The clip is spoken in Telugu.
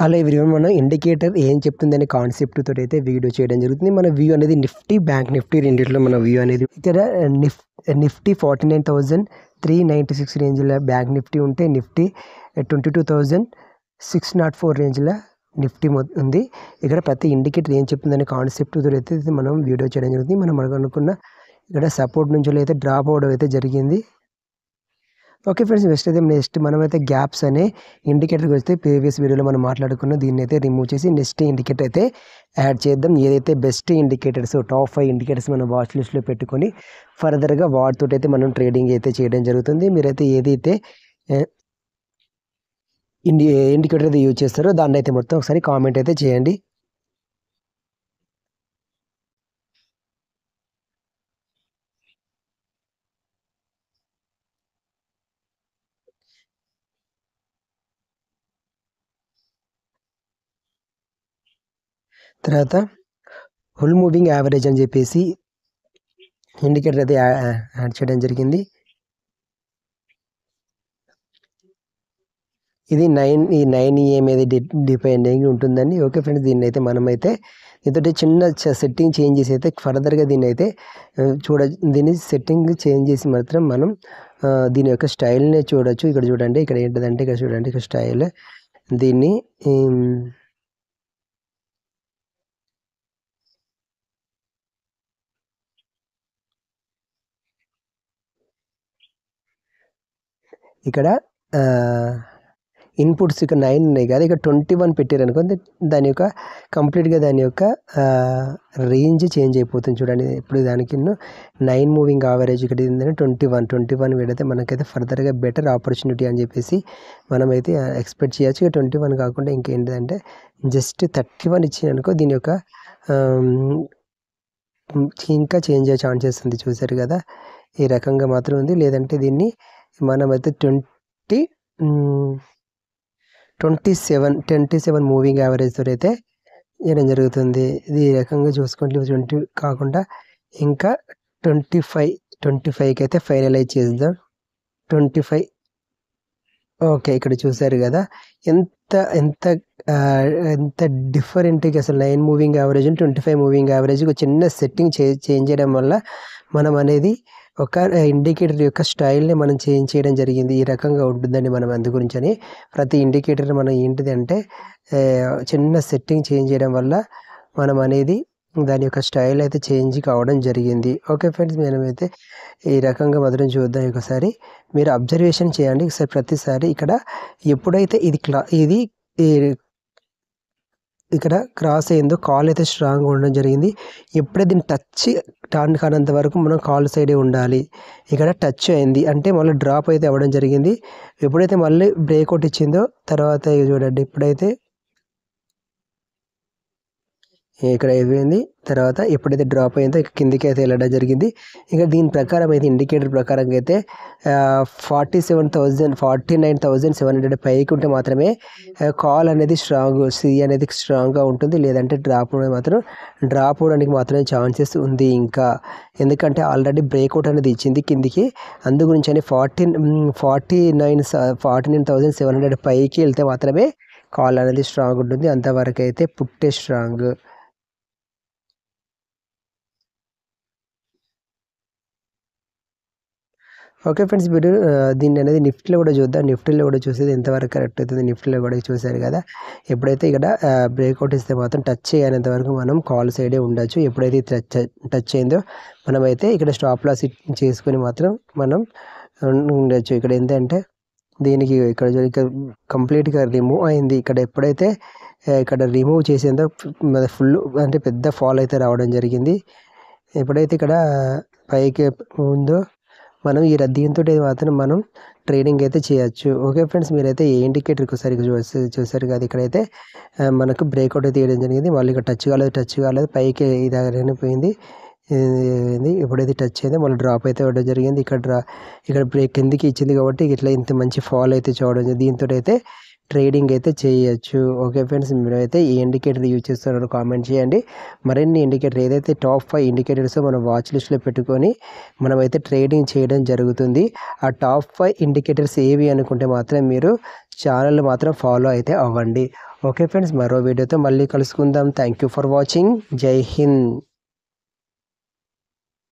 అలా ఎవ్రీవన్ మనం ఇండికేటర్ ఏం చెప్తుందనే కాన్సెప్ట్ తోటి అయితే వీడియో చేయడం జరుగుతుంది. మన వ్యూ అనేది నిఫ్టీ బ్యాంక్ నిఫ్టీ రెండిట్లో మన వ్యూ అనేది ఇక్కడ నిఫ్టీ 49,396 రేంజ్లో బ్యాంక్ నిఫ్టీ ఉంటే నిఫ్టీ 22,604 రేంజ్లో నిఫ్టీ ఉంది. ఇక్కడ ప్రతి ఇండికేటర్ ఏం చెప్తుందనే కాన్సెప్ట్ తోటి అయితే మనం వీడియో చేయడం జరుగుతుంది. మనం అనుకున్న ఇక్కడ సపోర్ట్ నుంచి అయితే డ్రాప్ అవడం అయితే జరిగింది. ఓకే ఫ్రెండ్స్, నెక్స్ట్ మనమైతే గ్యాప్స్ అనే ఇండికేటర్కి వస్తే ప్రీవియస్ వీడియోలో మనం మాట్లాడుకున్న దీన్ని అయితే రిమూవ్ చేసి నెక్స్ట్ ఇండికేటర్ అయితే యాడ్ చేద్దాం. ఏదైతే బెస్ట్ ఇండికేటర్స్ టాప్ 5 ఇండికేటర్స్ మనం వాచ్ లిస్ట్లో పెట్టుకొని ఫర్దర్గా వాటితో అయితే మనం ట్రేడింగ్ అయితే చేయడం జరుగుతుంది. మీరైతే ఏదైతే ఇండికేటర్ అయితే యూజ్ చేస్తారో దాన్ని అయితే మొత్తం ఒకసారి కామెంట్ అయితే చేయండి. తర్వాత ఫుల్ మూవింగ్ యావరేజ్ అని చెప్పేసి ఇండికేటర్ అయితే యాడ్ చేయడం జరిగింది. ఇది 9 EM మీద డిపెండ్ అయ్యి ఉంటుందండి. ఓకే ఫ్రెండ్స్, దీన్ని అయితే మనమైతే దీంతో చిన్న సెట్టింగ్ చేంజ్ చేసి అయితే ఫర్దర్గా దీన్ని అయితే దీన్ని సెట్టింగ్ చేంజ్ చేసి మాత్రం మనం దీని యొక్క స్టైల్ని చూడొచ్చు. ఇక్కడ చూడండి, ఇక్కడ ఏంటిదంటే ఇక్కడ చూడండి, ఇక్కడ స్టైల్ దీన్ని ఇక్కడ ఇన్పుట్స్ ఇక్కడ 9 ఉన్నాయి కదా, ఇక్కడ 21 పెట్టారు అనుకోండి, దాని యొక్క కంప్లీట్గా దాని యొక్క రేంజ్ చేంజ్ అయిపోతుంది. చూడండి, ఇప్పుడు దానికి 9 మూవింగ్ యావరేజ్ ఇక్కడ ఏంటంటే 21 పెడితే మనకైతే ఫర్దర్గా బెటర్ ఆపర్చునిటీ అని చెప్పేసి మనమైతే ఎక్స్పెక్ట్ చేయొచ్చు. ఇక 21 కాకుండా ఇంకేంటిదంటే జస్ట్ 31 ఇచ్చింది అనుకో, దీని యొక్క ఇంకా చేంజ్ అయ్యే ఛాన్సెస్ ఉంది. చూసారు కదా, ఈ రకంగా మాత్రం ఉంది. లేదంటే దీన్ని మనమైతే 27 మూవింగ్ యావరేజ్తో అయితే చేయడం జరుగుతుంది. ఇది ఈ రకంగా చూసుకుంటే 20 కాకుండా ఇంకా 25కి అయితే ఫైనలైజ్ చేద్దాం. 25 ఓకే, ఇక్కడ చూసారు కదా ఎంత ఎంత ఎంత డిఫరెంట్గా అసలు 9 మూవింగ్ యావరేజ్ 25 మూవింగ్ యావరేజ్ ఒక చిన్న సెట్టింగ్ చేంజ్ చేయడం వల్ల మనం అనేది ఒక ఇండికేటర్ యొక్క స్టైల్ని మనం చేంజ్ చేయడం జరిగింది. ఈ రకంగా ఉంటుందండి. మనం అందు గురించని ప్రతి ఇండికేటర్ మనం ఏంటిది అంటే చిన్న సెట్టింగ్ చేంజ్ చేయడం వల్ల మనం అనేది దాని యొక్క స్టైల్ అయితే చేంజ్ కావడం జరిగింది. ఓకే ఫ్రెండ్స్, మనమైతే ఈ రకంగా మాత్రం చూద్దాం. ఒకసారి మీరు అబ్జర్వేషన్ చేయండి ఒకసారి. ప్రతిసారి ఇక్కడ ఎప్పుడైతే ఇది ఇక్కడ క్రాస్ అయ్యిందో కాల్ అయితే స్ట్రాంగ్గా ఉండడం జరిగింది. ఎప్పుడైతే దీన్ని టచ్ కానంత వరకు మనం కాల్ సైడే ఉండాలి. ఇక్కడ టచ్ అయింది అంటే మళ్ళీ డ్రాప్ అయితే అవ్వడం జరిగింది. ఎప్పుడైతే మళ్ళీ బ్రేక్అవుట్ ఇచ్చిందో తర్వాత చూడండి, ఇప్పుడైతే ఇక్కడ అయిపోయింది. తర్వాత ఎప్పుడైతే డ్రాప్ అయిందో ఇక కిందికి అయితే వెళ్ళడం జరిగింది. ఇక దీని ప్రకారం అయితే ఇండికేటర్ ప్రకారం అయితే 49,700 పైకి ఉంటే మాత్రమే కాల్ అనేది సి అనేది స్ట్రాంగ్గా ఉంటుంది. లేదంటే డ్రాప్ అవడానికి మాత్రమే ఛాన్సెస్ ఉంది. ఇంకా ఎందుకంటే ఆల్రెడీ బ్రేక్అవుట్ అనేది ఇచ్చింది కిందికి, అందు గురించి అని 49,700 పైకి వెళ్తే మాత్రమే కాల్ అనేది స్ట్రాంగ్ ఉంటుంది. అంతవరకు అయితే పుట్టే స్ట్రాంగ్. ఓకే ఫ్రెండ్స్, మీరు దీన్ని అనేది నిఫ్టీలో కూడా చూద్దాం. నిఫ్టీలో కూడా చూసేది ఎంతవరకు కరెక్ట్ అవుతుంది. నిఫ్టీలో కూడా చూసారు కదా, ఎప్పుడైతే ఇక్కడ బ్రేక్అవుట్ ఇస్తే మాత్రం టచ్ చేయనంత వరకు మనం కాల్ సైడే ఉండొచ్చు. ఎప్పుడైతే టచ్ అయిందో మనమైతే ఇక్కడ స్టాప్ లాస్ చేసుకొని మాత్రం మనం ఉండొచ్చు. ఇక్కడ ఏంటంటే దీనికి ఇక్కడ కంప్లీట్గా రిమూవ్ అయింది. ఇక్కడ ఎప్పుడైతే ఇక్కడ రిమూవ్ చేసేందో ఫుల్ అంటే పెద్ద ఫాల్ అయితే రావడం జరిగింది. ఎప్పుడైతే ఇక్కడ పైకి ఉందో మనం దీంతో మాత్రం మనం ట్రేడింగ్ అయితే చేయొచ్చు. ఓకే ఫ్రెండ్స్, మీరైతే ఏ ఇండికేటర్కి సరిగ్గా చూసారు కదా, ఇక్కడైతే మనకు బ్రేక్అవుట్ అయితే తీయడం జరిగింది. మళ్ళీ ఇక్కడ టచ్ కాలేదు పైకి ఇది పోయింది. ఎప్పుడైతే టచ్ అయిందో మళ్ళీ డ్రాప్ అయితే ఇవ్వడం జరిగింది. ఇక్కడ బ్రేక్ కిందికి ఇచ్చింది కాబట్టి ఇట్లా ఇంత మంచి ఫాల్ అయితే చూడడం. దీంతో అయితే ట్రేడింగ్ అయితే చేయొచ్చు. ఓకే ఫ్రెండ్స్, మీరైతే ఏ ఇండికేటర్ యూజ్ చేస్తున్నారో కామెంట్ చేయండి. మరిన్ని ఇండికేటర్ ఏదైతే టాప్ 5 ఇండికేటర్స్ మనం వాచ్ లిస్ట్లో పెట్టుకొని మనమైతే ట్రేడింగ్ చేయడం జరుగుతుంది. ఆ టాప్ 5 ఇండికేటర్స్ ఏవి అనుకుంటే మాత్రం మీరు ఛానల్ మాత్రం ఫాలో అయితే అవ్వండి. ఓకే ఫ్రెండ్స్, మరో వీడియోతో మళ్ళీ కలుసుకుందాం. Thank you for watching. జై హింద్.